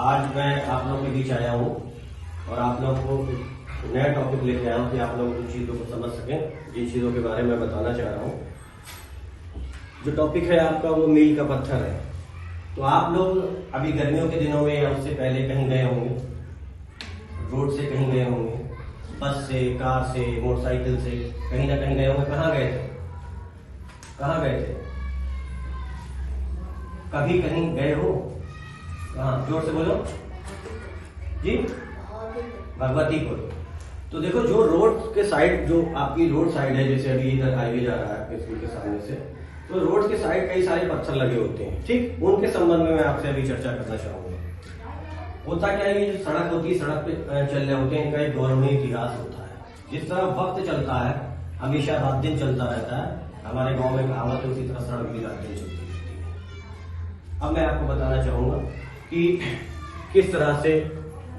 आज मैं आप लोगों के बीच आया हूँ और आप लोगों को नया टॉपिक लेके आया हूँ कि आप लोग कुछ चीज़ों को समझ सकें, जिन चीज़ों के बारे में बताना चाह रहा हूँ। जो टॉपिक है आपका वो मील का पत्थर है। तो आप लोग अभी गर्मियों के दिनों में या उससे पहले कहीं गए होंगे, रोड से कहीं गए होंगे, बस से, कार से, मोटरसाइकिल से, कहीं ना कहीं गए होंगे। कहाँ गए थे? कहाँ गए थे? कभी कहीं गए हो? कहाँ? जोर से बोलो जी। भगवतीपुर। तो देखो, जो रोड के साइड, जो आपकी रोड साइड है, जैसे अभी इधर हाईवे जा रहा है स्कूल के सामने से, तो रोड के साइड कई सारे पत्थर लगे होते हैं। ठीक, उनके संबंध में मैं आपसे अभी चर्चा करना चाहूंगा। होता क्या है, ये जो सड़क होती है, सड़क पे चल रहे होते हैं, इनका एक गौरवनीय इतिहास होता है। जिस तरह वक्त चलता है, हमेशा रात दिन चलता रहता है। हमारे गांव में कहावत है, उसी तरह सड़क भी रात दिन चलती रहती है। अब मैं आपको बताना चाहूंगा कि किस तरह से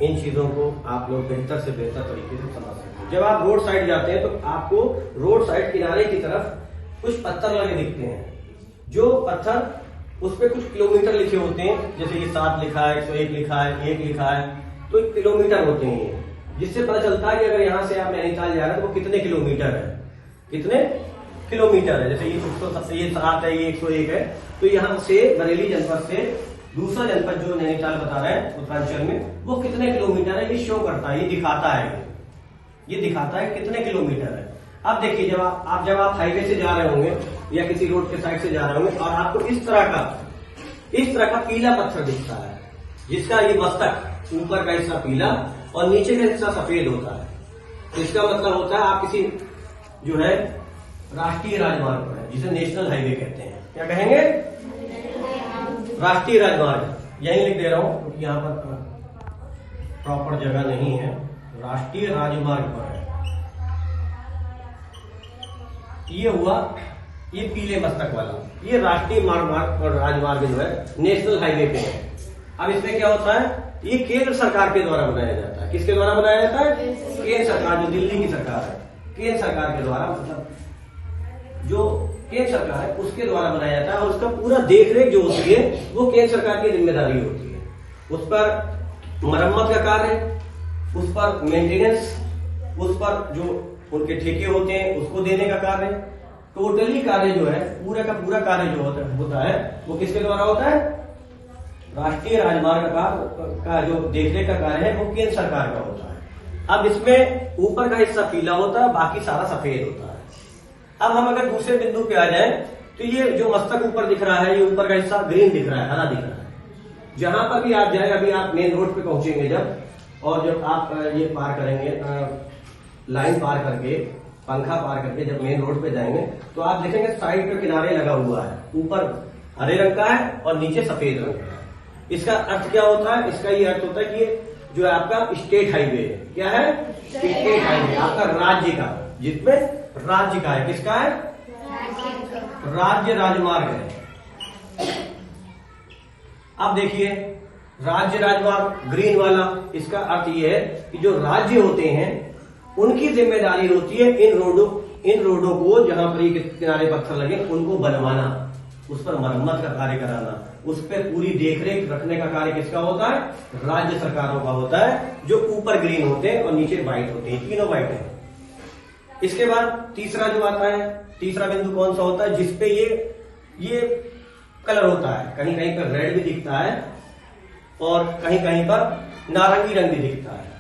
इन चीजों को आप लोग बेहतर से बेहतर तरीके से समझ सकते हैं। जब आप रोड साइड जाते हैं तो आपको रोड साइड किनारे की तरफ कुछ पत्थर लगे दिखते हैं। जो पत्थर, उस पर कुछ किलोमीटर लिखे होते हैं, जैसे ये 7 लिखा है, 101 लिखा है, 1 लिखा है, तो किलोमीटर होते हैं ये, जिससे पता चलता है कि अगर यहाँ से आप नैनीताल जा रहे हैं तो वो कितने किलोमीटर है, कितने किलोमीटर है। जैसे ये 7 है, ये 101 है, तो यहाँ से बरेली जनपद से दूसरा जनपद जो नैनीताल बता रहे हैं उत्तरांचल में, वो कितने किलोमीटर है, ये शो करता है, ये दिखाता है, ये दिखाता है कितने किलोमीटर है। अब देखिए, जब आप हाईवे से जा रहे होंगे या किसी रोड के साइड से जा रहे होंगे और आपको इस तरह का पीला पत्थर दिखता है, जिसका ये मस्तक, ऊपर का हिस्सा पीला और नीचे का हिस्सा सफेद होता है। तो इसका मतलब होता है आप किसी जो है राष्ट्रीय राजमार्ग पर है, जिसे नेशनल हाईवे कहते हैं। क्या कहेंगे? राष्ट्रीय राजमार्ग। यही लिख दे रहा हूं क्योंकि यहाँ पर प्रॉपर जगह नहीं है। राष्ट्रीय राजमार्ग पर है। ये हुआ, ये पीले मस्तक वाला, ये राष्ट्रीय मार्ग और राजमार्ग जो है नेशनल हाईवे पे है। अब इसमें क्या होता है, ये केंद्र सरकार के द्वारा बनाया जाता है। किसके द्वारा बनाया जाता है? केंद्र सरकार, जो दिल्ली की सरकार है, केंद्र सरकार के द्वारा, मतलब जो केंद्र सरकार है उसके द्वारा बनाया जाता है। और उसका पूरा देखरेख जो होती है वो केंद्र सरकार की जिम्मेदारी होती है। उस पर मरम्मत का कार्य, उस पर मेंटेनेंस, उस पर जो उनके ठेके होते हैं उसको देने का कार्य, टोटली कार्य जो है, पूरा का पूरा कार्य जो होता है वो किसके द्वारा होता है? राष्ट्रीय राजमार्ग का जो देखरेख का कार्य है वो केंद्र सरकार का होता है। अब इसमें ऊपर का हिस्सा पीला होता है, बाकी सारा सफेद होता है। अब हम अगर दूसरे बिंदु पे आ जाए तो ये जो मस्तक ऊपर दिख रहा है, ये ऊपर का हिस्सा ग्रीन दिख रहा है, हरा दिख रहा है। जहां पर भी आप जाए, अभी आप मेन रोड पे पहुंचेंगे जब, और जब आप ये पार करेंगे, लाइन पार करके, पंखा पार करके जब मेन रोड पे जाएंगे तो आप देखेंगे साइड पे किनारे लगा हुआ है, ऊपर हरे रंग का है और नीचे सफेद रंग का है। इसका अर्थ क्या होता है? इसका ये अर्थ होता है कि ये जो है आपका स्टेट हाईवे है। क्या है? स्टेट हाईवे, आपका राज्य का, जिसमें राज्य का है। किसका है? राज्य राजमार्ग है। अब देखिए, राज्य राजमार्ग ग्रीन वाला, इसका अर्थ ये है कि जो राज्य होते हैं उनकी जिम्मेदारी होती है इन रोडों को, जहां पर ये किनारे पत्थर लगे, उनको बनवाना, उस पर मरम्मत का कार्य कराना, उस पर पूरी देखरेख रखने का कार्य किसका होता है? राज्य सरकारों का होता है, जो ऊपर ग्रीन होते हैं और नीचे व्हाइट होते हैं, तीनों व्हाइट है। इसके बाद तीसरा जो आता है, तीसरा बिंदु कौन सा होता है? जिसपे ये कलर होता है, कहीं कहीं पर रेड भी दिखता है और कहीं कहीं पर नारंगी रंग भी दिखता है।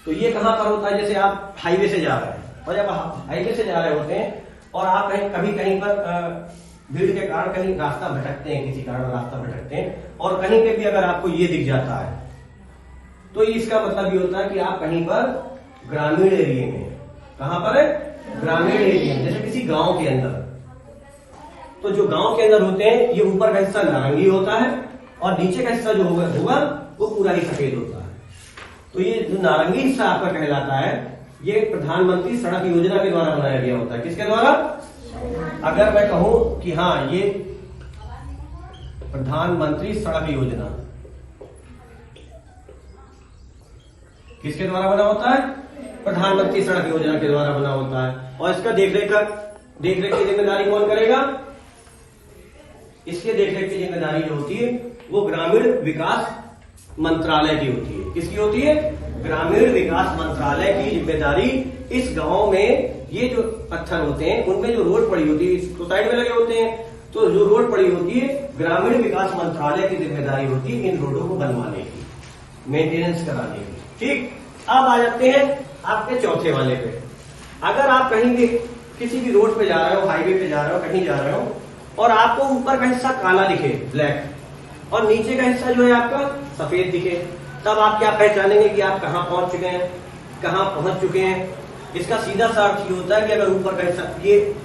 तो ये कहां पर होता है? जैसे आप हाईवे से जा रहे हैं, और जब आप हाईवे से जा रहे होते हैं और आप कहीं पर भीड़ के कारण कहीं रास्ता भटकते हैं, किसी कारण रास्ता भटकते हैं, और कहीं पे भी अगर आपको ये दिख जाता है तो इसका मतलब ये होता है कि आप कहीं पर ग्रामीण एरिया में, कहां पर है? ग्रामीण एरिया में, जैसे किसी गांव के अंदर। तो जो गांव के अंदर होते हैं, ये ऊपर का हिस्सा नारंगी होता है और नीचे का हिस्सा जो होगा वो पूरा ही सफेद होता है। तो ये जो नारंगी हिस्सा आपका कहलाता है, ये प्रधानमंत्री सड़क योजना के द्वारा बनाया गया होता है। किसके द्वारा? अगर मैं कहूं कि हाँ, ये प्रधानमंत्री सड़क योजना किसके द्वारा बना होता है? प्रधानमंत्री सड़क योजना के द्वारा बना होता है। और इसका देखरेख की जिम्मेदारी कौन करेगा? इसके देखरेख की जिम्मेदारी जो होती है वो ग्रामीण विकास मंत्रालय की होती है। किसकी होती है? ग्रामीण विकास मंत्रालय की जिम्मेदारी इस गांव में ये जो पत्थर होते हैं उनमें जो रोड पड़ी होती है तो साइड में लगे होते हैं, तो जो रोड पड़ी होती है ग्रामीण विकास मंत्रालय की जिम्मेदारी होती है इन रोडों को बनवाने की, मेंटेनेंस कराने की। ठीक, अब आ जाते हैं आपके चौथे वाले पे। अगर आप कहीं भी किसी भी रोड पे जा रहे हो, हाईवे पे जा रहे हो, कहीं जा रहे हो और आपको ऊपर का हिस्सा काला दिखे, ब्लैक, और नीचे का हिस्सा जो है आपका सफेद दिखे, तब आप क्या पहचानेंगे कि आप कहाँ पहुंच चुके हैं, कहाँ पहुंच चुके हैं। इसका सीधा सा अर्थ ये होता है कि अगर ऊपर का हिस्सा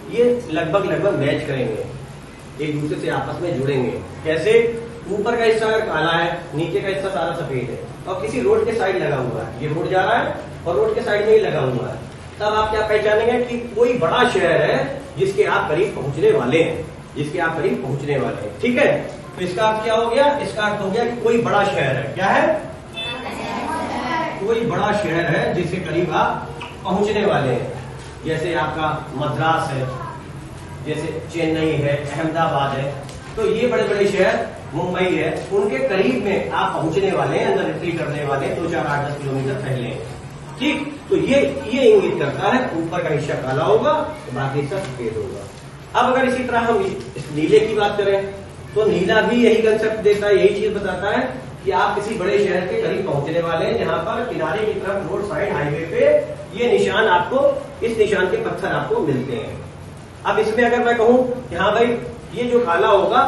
ये लगभग मैच करेंगे, एक दूसरे से आपस में जुड़ेंगे। कैसे? ऊपर का हिस्सा अगर काला है, नीचे का हिस्सा सारा सफेद है और किसी रोड के साइड लगा हुआ है, ये रोड जा रहा है और रोड के साइड में ही लगा हुआ है, तब आप क्या पहचानेंगे कि कोई बड़ा शहर है जिसके आप करीब पहुंचने वाले हैं, जिसके आप करीब पहुंचने वाले हैं। ठीक है, तो इसका अर्थ क्या हो गया? इसका अर्थ हो गया कि कोई बड़ा शहर है। क्या है? कोई बड़ा शहर है जिसके करीब आप पहुंचने वाले हैं। जैसे आपका मद्रास है, जैसे चेन्नई है, अहमदाबाद है, तो ये बड़े बड़े शहर, मुंबई है, उनके करीब में आप पहुंचने वाले हैं, अंदर एंट्री करने वाले 2, 4, 8, 10 किलोमीटर पहले। ठीक, तो ये इंगित करता है ऊपर का हिस्सा काला होगा तो बाकी हिस्सा सफेद होगा। अब अगर इसी तरह हम इस नीले की बात करें तो नीला भी यही कंसेप्ट देता है, यही चीज बताता है कि आप किसी बड़े शहर के करीब पहुंचने वाले हैं जहां पर किनारे की तरफ रोड साइड हाईवे पे ये निशान आपको, इस निशान के पत्थर आपको मिलते हैं। अब इसमें अगर मैं कहूं कि हाँ भाई ये जो काला होगा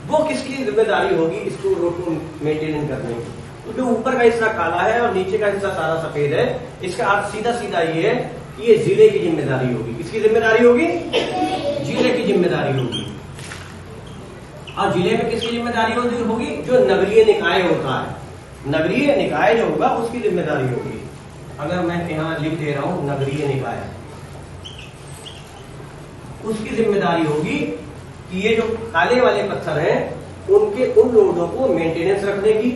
वो किसकी जिम्मेदारी होगी इसको रोड को मेंटेन करने की, क्योंकि तो ऊपर का हिस्सा काला है और नीचे का हिस्सा सारा सफेद है। इसका अर्थ सीधा सीधा ये है कि ये जिले की जिम्मेदारी होगी। किसकी जिम्मेदारी होगी? जिले की जिम्मेदारी होगी। और जिले में किसकी जिम्मेदारी होगी? जो नगरीय निकाय होता है, नगरीय निकाय जो होगा उसकी जिम्मेदारी होगी। अगर मैं यहां लिख दे रहा हूं नगरीय निकाय, उसकी जिम्मेदारी होगी कि ये जो काले वाले पत्थर हैं उन रोडों को मेंटेनेंस रखने की,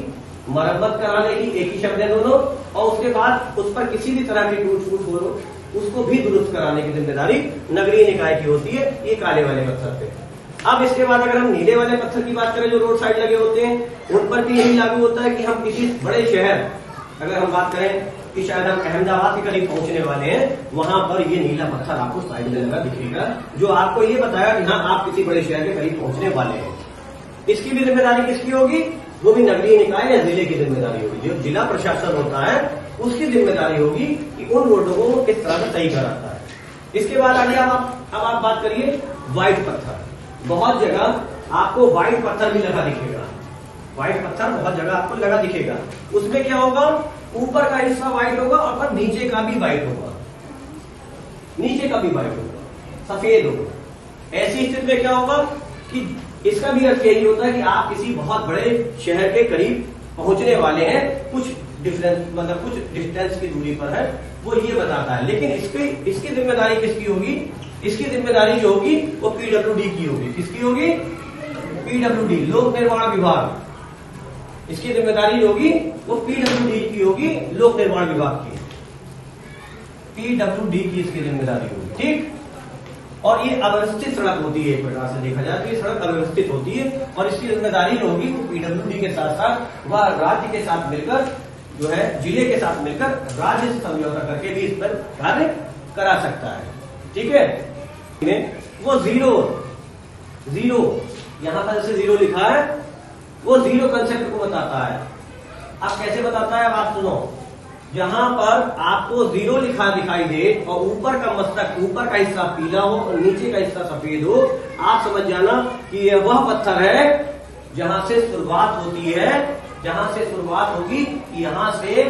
मरम्मत कराने की, एक ही शब्द है दोनों, और उसके बाद उस पर किसी भी तरह की टूट फूट हो उसको भी दुरुस्त कराने की जिम्मेदारी नगरीय निकाय की होती है, ये काले वाले पत्थर पे। अब इसके बाद अगर हम नीले वाले पत्थर की बात करें जो रोड साइड लगे होते हैं उन पर भी यही लागू होता है कि हम किसी बड़े शहर, अगर हम बात करें कि शायद हम अहमदाबाद के करीब पहुंचने वाले हैं, वहां पर ये नीला पत्थर आपको साइड में लगा दिखेगा जो आपको ये बताया कि हाँ आप किसी बड़े शहर के करीब पहुंचने वाले हैं। इसकी भी जिम्मेदारी किसकी होगी? वो भी नगरीय निकाय या जिले की जिम्मेदारी होगी। जो जिला प्रशासन होता है उसकी जिम्मेदारी होगी कि उन रोडों को किस तरह से सही कराता है। इसके बाद आगे अब आप बात करिए व्हाइट पत्थर। बहुत जगह आपको व्हाइट पत्थर भी लगा दिखेगा, व्हाइट पत्थर बहुत जगह आपको लगा दिखेगा। उसमें क्या होगा? ऊपर का हिस्सा व्हाइट होगा और नीचे का भी व्हाइट होगा, नीचे का भी व्हाइट होगा, सफेद होगा। ऐसी स्थिति में क्या होगा कि इसका भी अर्थ यही होता है कि आप किसी बहुत बड़े शहर के करीब पहुंचने वाले हैं, कुछ डिफरेंस मतलब कुछ डिस्टेंस की दूरी पर है, वो ये बताता है। लेकिन इसकी जिम्मेदारी किसकी होगी? इसकी जिम्मेदारी जो होगी वो पीडब्ल्यूडी की होगी। किसकी होगी? पीडब्ल्यूडी, लोक निर्माण विभाग। इसकी जिम्मेदारी होगी वो पीडब्ल्यूडी की होगी, लोक निर्माण विभाग की, पीडब्ल्यूडी की इसकी जिम्मेदारी होगी। ठीक, और ये अव्यवस्थित सड़क होती है, एक प्रकार से देखा जाए तो ये सड़क अव्यवस्थित होती है और इसकी जिम्मेदारी जो होगी वो पीडब्ल्यूडी के साथ साथ वह राज्य के साथ मिलकर जो है जिले के साथ मिलकर राज्य से समझौता करके भी इस पर कार्य करा सकता है। ठीक है, वो जीरो यहां पर जैसे जीरो लिखा है वो जीरो कंसेप्ट को बताता है। अब कैसे बताता है? अब आप सुनो, जहां पर आपको जीरो लिखा दिखाई दे और ऊपर का मस्तक, ऊपर का हिस्सा पीला हो और नीचे का हिस्सा सफेद हो, आप समझ जाना कि यह वह पत्थर है जहां से शुरुआत होती है, जहां से शुरुआत होगी यहां से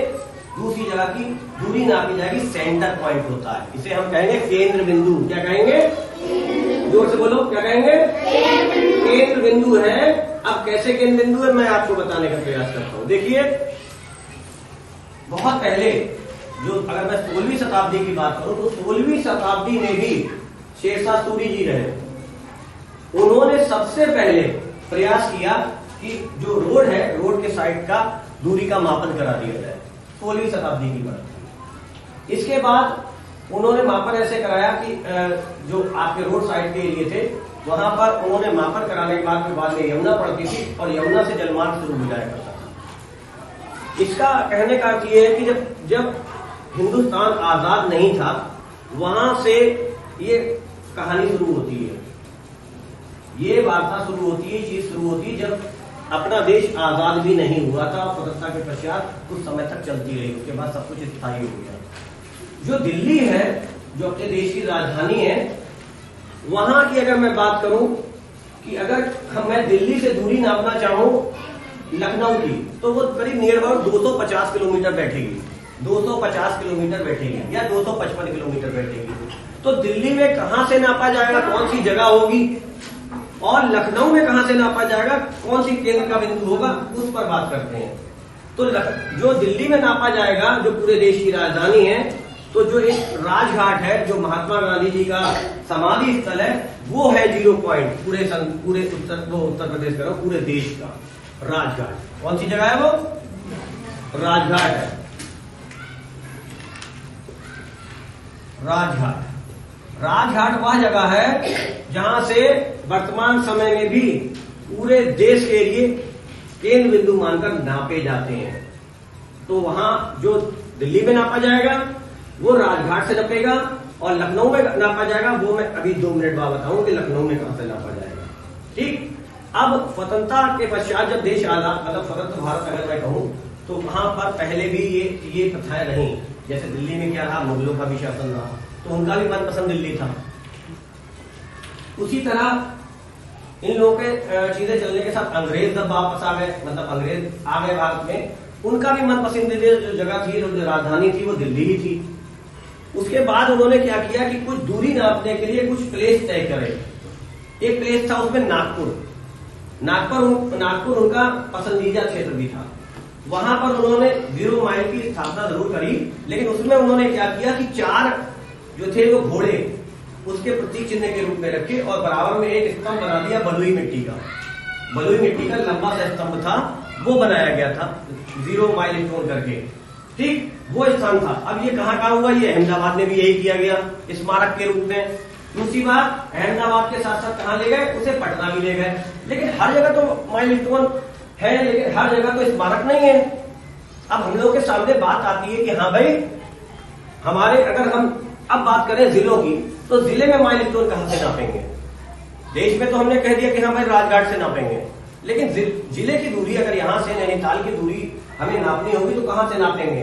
दूसरी जगह की दूरी नापी जाएगी, सेंटर पॉइंट होता है। इसे हम कहेंगे केंद्र बिंदु। क्या कहेंगे? जोर से बोलो, क्या कहेंगे? केंद्र बिंदु है। अब कैसे केंद्र बिंदु है मैं आपको बताने का प्रयास करता हूं। देखिए, बहुत पहले जो अगर मैं 16वीं शताब्दी की बात करूं तो 16वीं शताब्दी में भी शेरशाह सूरी जी रहे, उन्होंने सबसे पहले प्रयास किया कि जो रोड है, रोड के साइड का दूरी का मापन करा दिया जाए। 16वीं शताब्दी की बात। इसके बाद उन्होंने मापन ऐसे कराया कि जो आपके रोड साइड के एरिए थे वहां पर उन्होंने मापन कराने के बाद में यमुना पड़ती थी और यमुना से जलमार्ग शुरू हो जाया करता था। इसका कहने का अर्थ ये है कि जब हिंदुस्तान आजाद नहीं था, वहां से ये कहानी शुरू होती है, ये वार्ता शुरू होती है, चीज शुरू होती है जब अपना देश आजाद भी नहीं हुआ था। स्वतंत्रता के पश्चात कुछ समय तक चलती रही, उसके बाद सब कुछ स्थायी हो गया। जो दिल्ली है, जो अपने देश की राजधानी है, वहां की अगर मैं बात करूं कि अगर मैं दिल्ली से दूरी नापना चाहूं लखनऊ की, तो वो करीब नियर अबाउट 250 किलोमीटर बैठेगी, 250 किलोमीटर बैठेगी या 255 किलोमीटर बैठेगी। तो दिल्ली में कहां से नापा जाएगा, कौन सी जगह होगी, और लखनऊ में कहां से नापा जाएगा, कौन सी केंद्र का बिंदु होगा, उस पर बात करते हैं। तो जो दिल्ली में नापा जाएगा, जो पूरे देश की राजधानी है, तो जो एक राजघाट है, जो महात्मा गांधी जी का समाधि स्थल है, वो है 0 पॉइंट पूरे उत्तर प्रदेश का, पूरे देश का राजघाट। कौन सी जगह है वो? राजघाट है, राजघाट। राजघाट वह जगह है जहां से वर्तमान समय में भी पूरे देश के लिए केंद्र बिंदु मानकर नापे जाते हैं। तो वहां जो दिल्ली में नापा जाएगा वो राजघाट से नापेगा, और लखनऊ में नापा जाएगा वो मैं अभी 2 मिनट बाद बताऊं कि लखनऊ में कहां से नापा जाएगा। ठीक। अब स्वतंत्रता के पश्चात जब देश आजाद, मतलब स्वतंत्र भारत अगर मैं कहूं, तो वहां पर पहले भी ये प्रथाएं रही। जैसे दिल्ली में क्या रहा, मुगलों का भी शासन रहा, तो उनका भी मनपसंद दिल्ली था। उसी तरह इन लोगों के चीजें चलने के साथ अंग्रेज जब वापस आ गए, मतलब अंग्रेज आ गए भारत में, उनका भी मनपसंदीदा जो जगह थी, जो राजधानी थी, वो दिल्ली ही थी। उसके बाद उन्होंने क्या किया कि कुछ दूरी नापने के लिए कुछ प्लेस तय करे। एक प्लेस था उसमें नागपुर उनका पसंदीदा क्षेत्र भी था। वहां पर उन्होंने 0 माइल की स्थापना जरूर करी, लेकिन उसमें उन्होंने क्या किया कि 4 जो थे वो घोड़े उसके प्रतीक चिन्ह के रूप में रखे, और बराबर में एक स्तंभ बना दिया बलुई मिट्टी का लंबा सा स्तंभ था, वो बनाया गया था 0 माइल स्टोन करके। ठीक, वो स्थान था। अब ये कहाँ हुआ, ये अहमदाबाद में भी यही किया गया स्मारक के रूप में। दूसरी बात, अहमदाबाद के साथ साथ कहाँ ले गए, उसे पटना भी ले गए। लेकिन हर जगह तो माइल स्टोन है, लेकिन हर जगह तो स्मारक नहीं है। अब हम लोग के सामने बात आती है कि हाँ भाई, हमारे अगर हम अब बात करें जिलों की, तो जिले में माइल स्टोन कहां से नापेंगे? देश में तो हमने कह दिया कि हाँ भाई राजघाट से नापेंगे, लेकिन जिले की दूरी अगर यहां से नैनीताल की दूरी हमें नापनी होगी तो कहां से नापेंगे?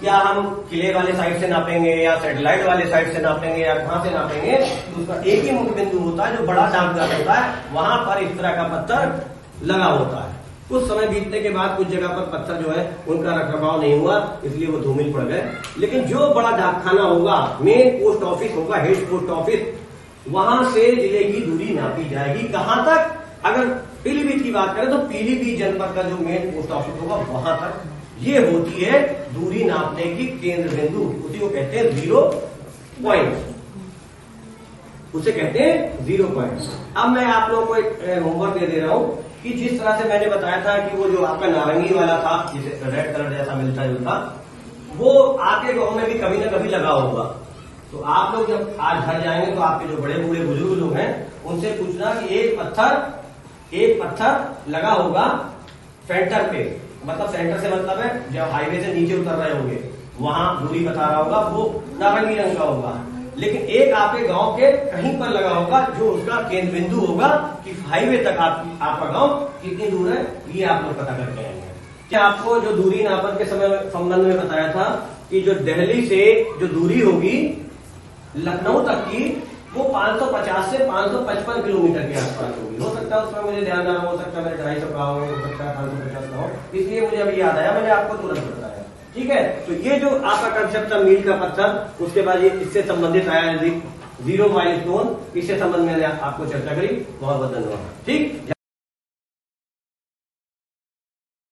क्या हम किले वाले साइड से नापेंगे, या सैटेलाइट वाले साइड से नापेंगे, या कहां से नापेंगे? तो उसका एक ही मुख्य बिंदु होता है, जो बड़ा चांदगार होता है, वहां पर इस तरह का पत्थर लगा होता है। कुछ समय बीतने के बाद कुछ जगह पर पत्थर जो है उनका रखरखाव नहीं हुआ, इसलिए वो धूमिल पड़ गए। लेकिन जो बड़ा डाकखाना होगा, मेन पोस्ट ऑफिस होगा, हेड पोस्ट ऑफिस, वहां से जिले की दूरी नापी जाएगी। कहां तक? अगर पीलीभीत की बात करें तो पीलीभीत जनपद का जो मेन पोस्ट ऑफिस होगा वहां तक ये होती है दूरी नापने की केंद्र बिंदु। उसी को कहते हैं 0 पॉइंट, उसे कहते हैं 0 पॉइंट। अब मैं आप लोगों को एक होमवर्क दे दे रहा हूं कि जिस तरह से मैंने बताया था कि वो जो आपका नारंगी वाला था, जिसे रेड कलर जैसा मिलता जुलता, वो आपके गांव में भी कभी ना कभी लगा होगा। तो आप लोग जब आज घर जाएंगे तो आपके जो बड़े बूढ़े बुजुर्ग लोग हैं उनसे पूछना कि एक पत्थर लगा होगा सेंटर पे, मतलब सेंटर से मतलब है जब हाईवे से नीचे उतर रहे होंगे वहां दूरी बता रहा होगा, वो नारंगी रंग का होगा। लेकिन एक आपके गांव के कहीं पर लगा होगा जो उसका केंद्र बिंदु होगा कि हाईवे तक आपका गांव कितनी दूर है, ये आप लोग पता करके आएंगे। क्या आपको जो दूरी नापन के संबंध में बताया था कि जो दिल्ली से जो दूरी होगी लखनऊ तक की, वो 550 से 555 किलोमीटर के आसपास होगी। हो सकता है उसमें मुझे ध्यान ना हो सकता है मैंने 250 कहा हो सकता है 550 का हो, इसलिए मुझे अभी याद आया, मैंने आपको तुरंत बताया। ठीक है, तो ये जो आपका कंसेप्ट था मील का पत्थर, उसके बाद ये इससे संबंधित आया 0 माइल स्टोन, इससे संबंध में आपको चर्चा करी। बहुत बहुत धन्यवाद। ठीक।